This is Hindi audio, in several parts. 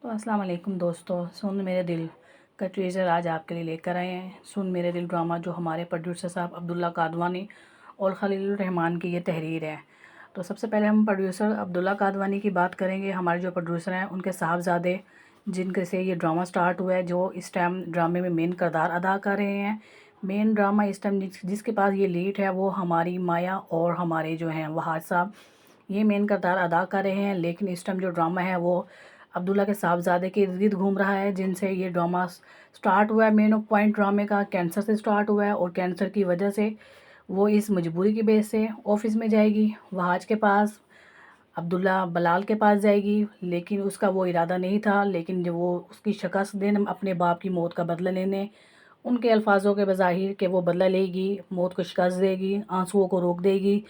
तो अस्सलाम वालेकुम दोस्तों, सुन मेरे दिल का टीज़र आज आपके लिए लेकर आए हैं। सुन मेरे दिल ड्रामा जो हमारे प्रोड्यूसर साहब अब्दुल्ला कादवानी और खलीलुर रहमान की ये तहरीर है। तो सबसे पहले हम प्रोड्यूसर अब्दुल्ला कादवानी की बात करेंगे। हमारे जो प्रोड्यूसर हैं उनके साहबजादे जिनके से ये ड्रामा स्टार्ट हुआ है, जो इस टाइम ड्रामे में मेन किरदार अदा कर रहे हैं। मेन ड्रामा इस टाइम जिसके पास ये लीड है वो हमारी माया और हमारे जो हैं वहाज साहब, ये मेन किरदार अदा कर रहे हैं। लेकिन इस टाइम जो ड्रामा है वो अब्दुल्ला के साहबजादे के इर्द गिर्द घूम रहा है, जिनसे ये ड्रामा स्टार्ट हुआ है। मेन ऑफ पॉइंट ड्रामे का कैंसर से स्टार्ट हुआ है और कैंसर की वजह से वो इस मजबूरी की बेस से ऑफिस में जाएगी, वहाज के पास, अब्दुल्ला बलाल के पास जाएगी। लेकिन उसका वो इरादा नहीं था, लेकिन जब वो उसकी शिकस्त देने, अपने बाप की मौत का बदला लेने, उनके अल्फाजों के बज़ाहिर कि वो बदला लेगी, मौत को शिकस्त देगी, आंसुओं को रोक देगी।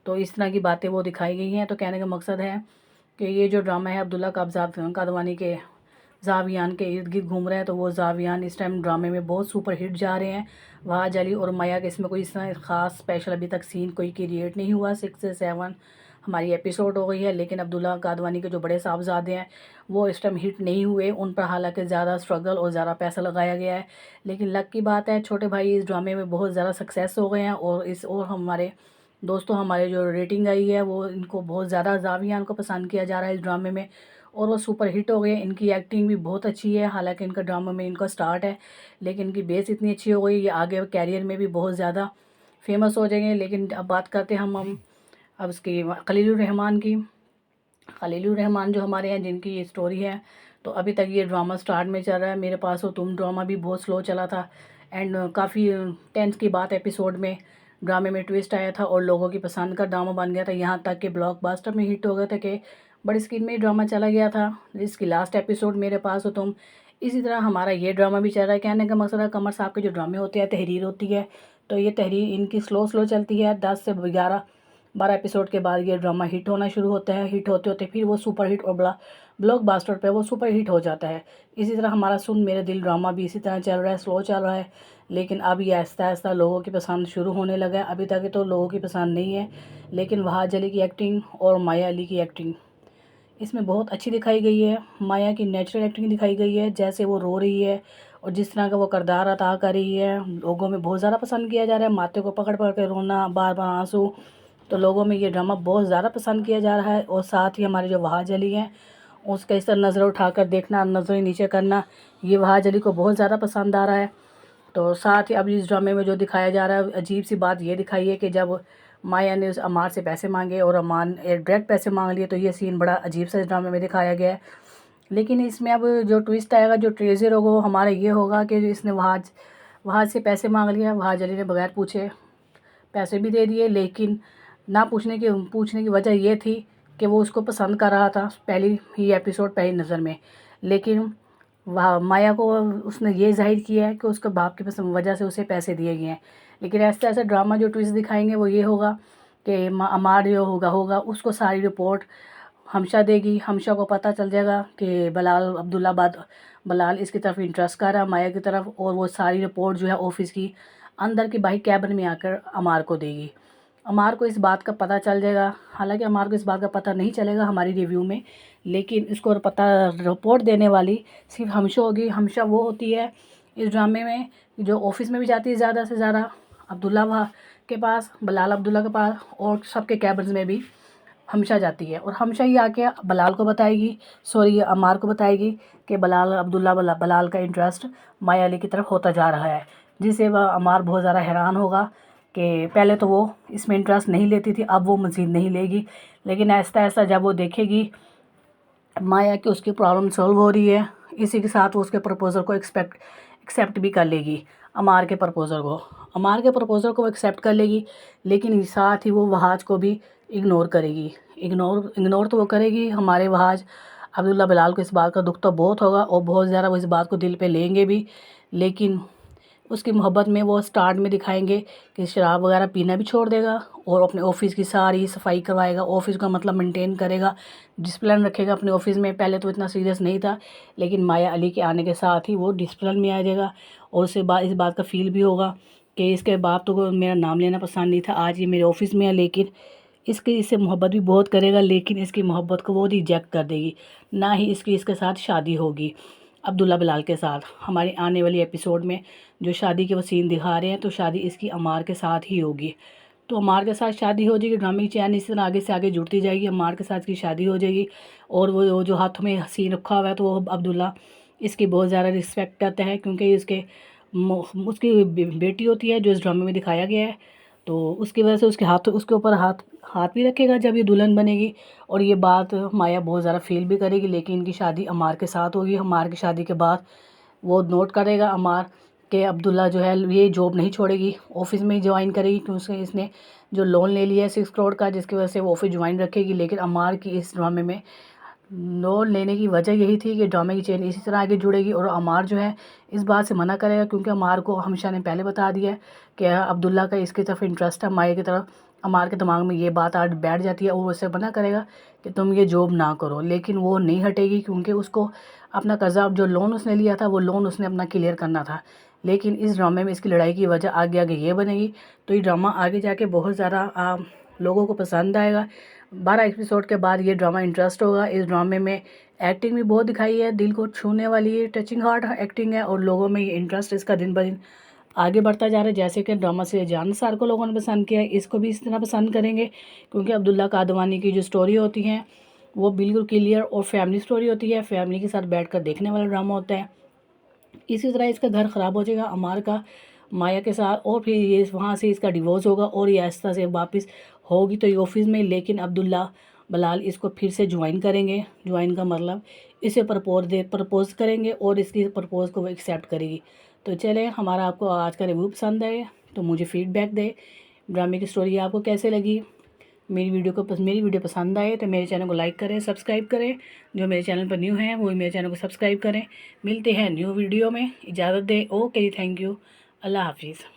तो इस तरह की बातें वो दिखाई गई हैं। तो कहने का मकसद है कि ये जो ड्रामा है अब्दुल्ला कादवानी के जावियान के इर्द गिर्द घूम रहे हैं। तो वो जावियान इस टाइम ड्रामे में बहुत सुपर हिट जा रहे हैं। वहाज अली और माया के इसमें कोई इस तरह ख़ास स्पेशल अभी तक सीन कोई क्रिएट नहीं हुआ। 6 से 7 हमारी एपिसोड हो गई है, लेकिन अब्दुल्ला कादवानी के जो बड़े साहबजादे हैं वो इस टाइम हिट नहीं हुए। उन पर हालांकि ज़्यादा स्ट्रगल और ज़्यादा पैसा लगाया गया है। लेकिन लक की बात है, छोटे भाई इस ड्रामे में बहुत ज़्यादा सक्सेस हो गए हैं और हमारे दोस्तों, हमारे जो रेटिंग आई है वो इनको बहुत ज़्यादा जावियान को पसंद किया जा रहा है इस ड्रामे में, और वो सुपर हिट हो गए। इनकी एक्टिंग भी बहुत अच्छी है। हालांकि इनका ड्रामा में इनका स्टार्ट है, लेकिन इनकी बेस इतनी अच्छी हो गई, ये आगे कैरियर में भी बहुत ज़्यादा फेमस हो जाएंगे। लेकिन अब बात करते हैं हम अब इसकी खलीलुर रहमान की। खलीलुर रहमान जो हमारे हैं, जिनकी ये स्टोरी है, तो अभी तक ये ड्रामा स्टार्ट में चल रहा है। मेरे पास हो तुम ड्रामा भी बहुत स्लो चला था एंड काफ़ी टेंस की बात एपिसोड में ड्रामे में ट्विस्ट आया था और लोगों की पसंद का ड्रामा बन गया था। यहाँ तक कि ब्लॉकबस्टर में हिट हो गया था कि बड़ी स्क्रीन में ही ड्रामा चला गया था। इसकी लास्ट एपिसोड मेरे पास हो तुम, इसी तरह हमारा ये ड्रामा भी चल रहा है। कहने का मकसद है, कमर साहब के जो ड्रामे होते हैं तहरीर होती है, तो ये तहरीर इनकी स्लो स्लो चलती है। 10 से 12 एपिसोड के बाद ये ड्रामा हिट होना शुरू होता है। हिट होते होते फिर वो सुपर हिट और बड़ा ब्लॉकबस्टर पे वो सुपर हिट हो जाता है। इसी तरह हमारा सुन मेरे दिल ड्रामा भी इसी तरह चल रहा है, स्लो चल रहा है। लेकिन अब ये आहिस्ता आहिस्ता लोगों की पसंद शुरू होने लगा है। अभी तक तो लोगों की पसंद नहीं है, लेकिन वहाज अली की एक्टिंग और माया अली की एक्टिंग इसमें बहुत अच्छी दिखाई गई है। माया की नेचुरल एक्टिंग दिखाई गई है, जैसे वो रो रही है और जिस तरह का वो किरदार अदा कर रही है, लोगों में बहुत ज़्यादा पसंद किया जा रहा है। माथे को पकड़ पकड़ के रोना, बार बार आंसू, तो लोगों में ये ड्रामा बहुत ज़्यादा पसंद किया जा रहा है। और साथ ही हमारे जो वहाज अली हैं, उसका इस तरह नज़र उठाकर देखना, नज़रें नीचे करना, ये वहाज अली को बहुत ज़्यादा पसंद आ रहा है। तो साथ ही अब इस ड्रामे में जो दिखाया जा रहा है, अजीब सी बात ये दिखाई है कि जब माया ने उस अमार से पैसे मांगे और अमान डायरेक्ट पैसे मांग लिए, तो ये सीन बड़ा अजीब सा इस ड्रामे में दिखाया गया है। लेकिन इसमें अब जो ट्विस्ट आएगा, जो ट्रेजर होगा, वो हमारा ये होगा कि इसने वहाज वहाज से पैसे मांग लिया। वहाज अली ने बगैर पूछे पैसे भी दे दिए, लेकिन ना पूछने की वजह ये थी कि वो उसको पसंद कर रहा था पहली ही एपिसोड, पहली नज़र में। लेकिन वह माया को उसने ये जाहिर किया है कि उसके बाप की पसंद वजह से उसे पैसे दिए गए हैं। लेकिन ऐसा ऐसा ड्रामा जो ट्विस्ट दिखाएंगे वो ये होगा कि अमार जो होगा उसको सारी रिपोर्ट हमशा देगी। हमशा को पता चल जाएगा कि बलाल इसकी तरफ इंटरेस्ट कर रहा है, माया की तरफ, और वो सारी रिपोर्ट जो है ऑफिस की अंदर की बाहर कैबिन में आकर अमार को देगी। अमार को इस बात का पता चल जाएगा। हालांकि अमार को इस बात का पता नहीं चलेगा हमारी रिव्यू में, लेकिन इसको पता रिपोर्ट देने वाली सिर्फ हमशा होगी। हमशा वो होती है इस ड्रामे में जो ऑफिस में भी जाती है ज़्यादा से ज़्यादा अब्दुल्ला के पास, बलाल अब्दुल्ला के पास, और सबके कैबिन में भी हमशा जाती है। और हमशा ही आके बलाल को बताएगी, सॉरी अमार को बताएगी कि बलाल का इंटरेस्ट माया अली की तरफ होता जा रहा है, जिससे वह अमार बहुत ज़्यादा हैरान होगा कि पहले तो वो इसमें इंटरेस्ट नहीं लेती थी, अब वो मज़ीद नहीं लेगी। लेकिन ऐसा ऐसा जब वो देखेगी माया कि उसकी प्रॉब्लम सॉल्व हो रही है, इसी के साथ वो उसके प्रपोज़ल को एक्सेप्ट भी कर लेगी। अमार के प्रपोज़ल को वो एक्सेप्ट कर लेगी, लेकिन साथ ही वो वहाज को भी इग्नोर करेगी। इग्नोर तो वो करेगी, हमारे वहाज अब्दुल्ला बलाल को इस बात का दुख तो बहुत होगा और बहुत ज़्यादा वो इस बात को दिल पे लेंगे भी। लेकिन उसकी मोहब्बत में वो स्टार्ट में दिखाएंगे कि शराब वगैरह पीना भी छोड़ देगा और अपने ऑफिस की सारी सफाई करवाएगा, ऑफिस का मतलब मेंटेन करेगा, डिसिप्लिन रखेगा अपने ऑफिस में। पहले तो इतना सीरियस नहीं था, लेकिन माया अली के आने के साथ ही वो डिसिप्लिन में आ जाएगा। और उसके बाद इस बात का फील भी होगा कि इसके बाप तो को मेरा नाम लेना पसंद नहीं था, आज ये मेरे ऑफिस में है, लेकिन इससे मोहब्बत भी बहुत करेगा, लेकिन इसकी मोहब्बत को वो रिजेक्ट कर देगी। ना ही इसके साथ शादी होगी अब्दुल्ला बिलाल के साथ। हमारी आने वाली एपिसोड में जो शादी के वो सीन दिखा रहे हैं, तो शादी इसकी अमार के साथ ही होगी। तो अमार के साथ शादी हो जाएगी। ड्रामे की चैन इसी तरह आगे से आगे जुड़ती जाएगी। अमार के साथ की शादी हो जाएगी। और वो जो हाथों में सीन रखा हुआ है, तो वो अब्दुल्ला इसकी बहुत ज़्यादा रिस्पेक्ट करता है, क्योंकि उसकी बेटी होती है जो इस ड्रामे में दिखाया गया है। तो उसकी वजह से उसके ऊपर हाथ भी रखेगा जब ये दुल्हन बनेगी। और ये बात माया बहुत ज़्यादा फील भी करेगी। लेकिन इनकी शादी अमार के साथ होगी। अमार की शादी के बाद वो नोट करेगा अमार कि अब्दुल्ला जो है ये जॉब नहीं छोड़ेगी, ऑफिस में ही ज्वाइन करेगी, क्योंकि इसने जो लोन ले लिया है 6 करोड़ का, जिसकी वजह से वो ऑफिस ज्वाइन रखेगी। लेकिन अमार की इस ड्रामे में लोन लेने की वजह यही थी कि ड्रामे की चेन इसी तरह आगे जुड़ेगी। और अमार जो है इस बात से मना करेगा, क्योंकि अमार को हमेशा ने पहले बता दिया है कि अब्दुल्ला का इसकी तरफ इंटरेस्ट है, माया की तरफ। अमार के दिमाग में ये बात आज बैठ जाती है और वो उससे मना करेगा कि तुम ये जॉब ना करो। लेकिन वो नहीं हटेगी, क्योंकि उसको अपना कर्जा, जो लोन उसने लिया था, वो लोन उसने अपना क्लियर करना था। लेकिन इस ड्रामे में इसकी लड़ाई की वजह आगे आगे ये बनेगी। तो ये ड्रामा आगे जाके बहुत ज़्यादा लोगों को पसंद आएगा। 12 एपिसोड के बाद ये ड्रामा इंटरेस्ट होगा। इस ड्रामे में एक्टिंग भी बहुत दिखाई है, दिल को छूने वाली है, टचिंग हार्ट एक्टिंग है। और लोगों में ये इंटरेस्ट इसका दिन ब दिन आगे बढ़ता जा रहा है। जैसे कि ड्रामा से जान निसार को लोगों ने पसंद किया है, इसको भी इस तरह पसंद करेंगे, क्योंकि अब्दुल्ला कादवानी की जो स्टोरी होती हैं वो बिल्कुल क्लियर और फैमिली स्टोरी होती है। फैमिली के साथ बैठकर देखने वाला ड्रामा होता है। इसी तरह इसका घर ख़राब हो जाएगा अमार का माया के साथ, और फिर ये वहाँ से इसका डिवोर्स होगा और ये आहिस्ता से वापस होगी तो ये ऑफिस में। लेकिन अब्दुल्ला बलाल इसको फिर से ज्वाइन करेंगे। ज्वाइन का मतलब इसे प्रपोज करेंगे और इसकी प्रपोज को वो एक्सेप्ट करेगी। तो चले, हमारा आपको आज का रिव्यू पसंद आए तो मुझे फीडबैक दे। ड्रामे की स्टोरी आपको कैसे लगी? मेरी वीडियो पसंद आए तो मेरे चैनल को लाइक करें, सब्सक्राइब करें। जो मेरे चैनल पर न्यू हैं वो मेरे चैनल को सब्सक्राइब करें। मिलते हैं न्यू वीडियो में। इजाज़त दें। Okay, thank you. अल्लाह हाफिज़।